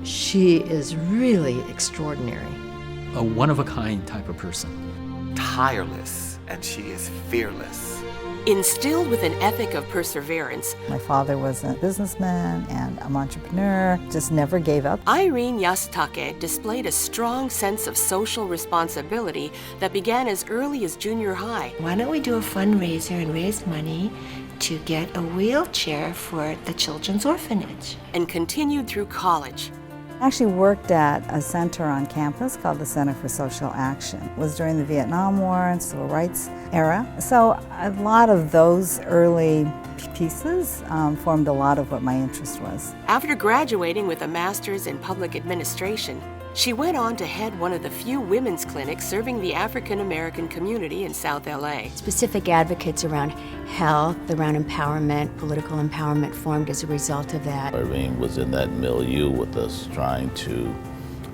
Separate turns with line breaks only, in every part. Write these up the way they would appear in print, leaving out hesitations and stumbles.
She is really extraordinary.
A one-of-a-kind type of person.
Tireless, and she is fearless.
Instilled with an ethic of perseverance,
my father was a businessman and an entrepreneur, just never gave up.
Irene Yasutake displayed a strong sense of social responsibility that began as early as junior high.
Why don't we do a fundraiser and raise money to get a wheelchair for the children's orphanage?
And continued through college.
I actually worked at a center on campus called the Center for Social Action. It was during the Vietnam War and Civil Rights era. So a lot of those early pieces formed a lot of what my interest was.
After graduating with a master's in public administration, she went on to head one of the few women's clinics serving the African American community in South LA.
Specific advocates around health, around empowerment, political empowerment formed as a result of that.
Irene was in that milieu with us, trying to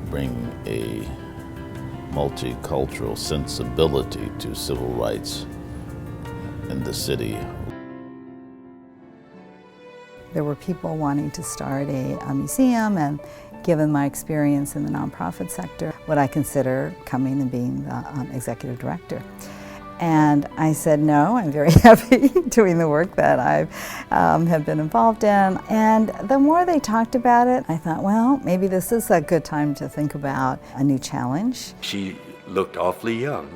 bring a multicultural sensibility to civil rights in the city.
There were people wanting to start a museum, and given my experience in the nonprofit sector, would I consider coming and being the executive director? And I said no, I'm very happy doing the work that I have been involved in. And the more they talked about it, I thought, well, maybe this is a good time to think about a new challenge.
She looked awfully young,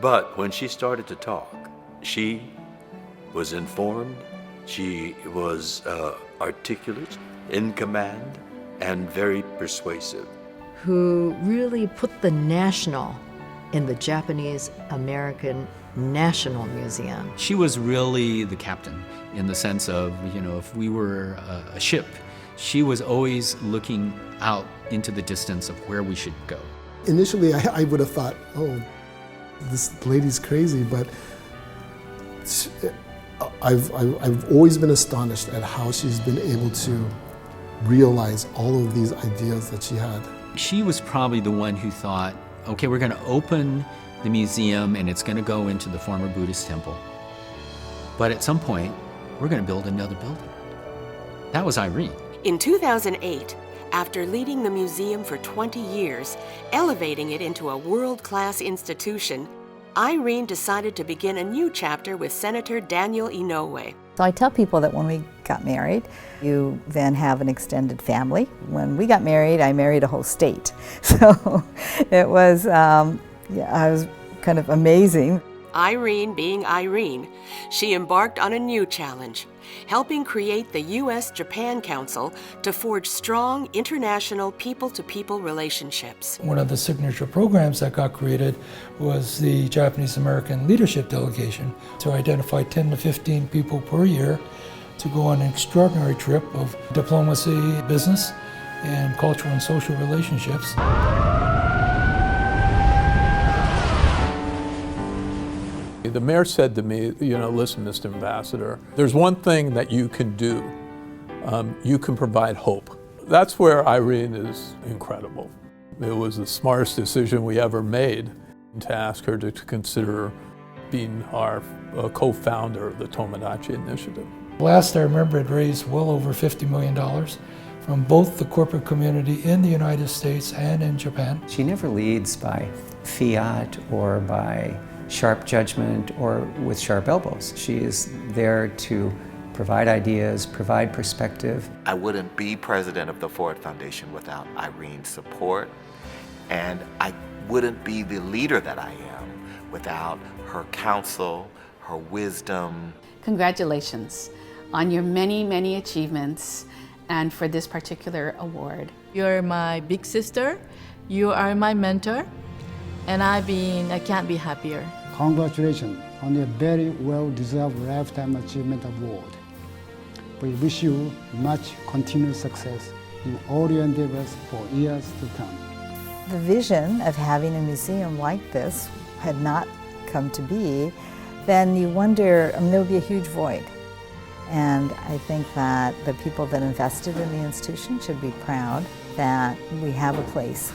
but when she started to talk, she was informed, she was articulate, in command, and very persuasive.
Who really put the national in the Japanese American National Museum.
She was really the captain in the sense of, if we were a ship, she was always looking out into the distance of where we should go.
Initially, I would have thought, oh, this lady's crazy, but I've always been astonished at how she's been able to realize all of these ideas that she had.
She was probably the one who thought, okay, we're going to open the museum and it's going to go into the former Buddhist temple. But at some point, we're going to build another building. That was Irene.
In 2008, after leading the museum for 20 years, elevating it into a world-class institution, Irene decided to begin a new chapter with Senator Daniel Inouye.
So I tell people that when we got married, you then have an extended family. When we got married, I married a whole state. So it was, I was kind of amazing.
Irene being Irene, she embarked on a new challenge, helping create the U.S.-Japan Council to forge strong international people-to-people relationships.
One of the signature programs that got created was the Japanese American Leadership Delegation to identify 10 to 15 people per year to go on an extraordinary trip of diplomacy, business, and cultural and social relationships.
The mayor said to me, listen, Mr. Ambassador, there's one thing that you can do. You can provide hope. That's where Irene is incredible. It was the smartest decision we ever made to ask her to consider being our co-founder of the Tomodachi Initiative.
Last I remember, it raised well over $50 million from both the corporate community in the United States and in Japan.
She never leads by fiat or by sharp judgment or with sharp elbows. She is there to provide ideas, provide perspective.
I wouldn't be president of the Ford Foundation without Irene's support, and I wouldn't be the leader that I am without her counsel, her wisdom.
Congratulations on your many, many achievements and for this particular award.
You're my big sister, you are my mentor, and I can't be happier.
Congratulations on your very well-deserved Lifetime Achievement Award. We wish you much continued success in all your endeavors for years to come.
The vision of having a museum like this had not come to be, then you wonder, there would be a huge void. And I think that the people that invested in the institution should be proud that we have a place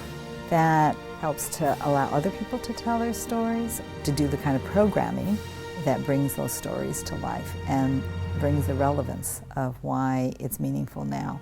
that helps to allow other people to tell their stories, to do the kind of programming that brings those stories to life and brings the relevance of why it's meaningful now.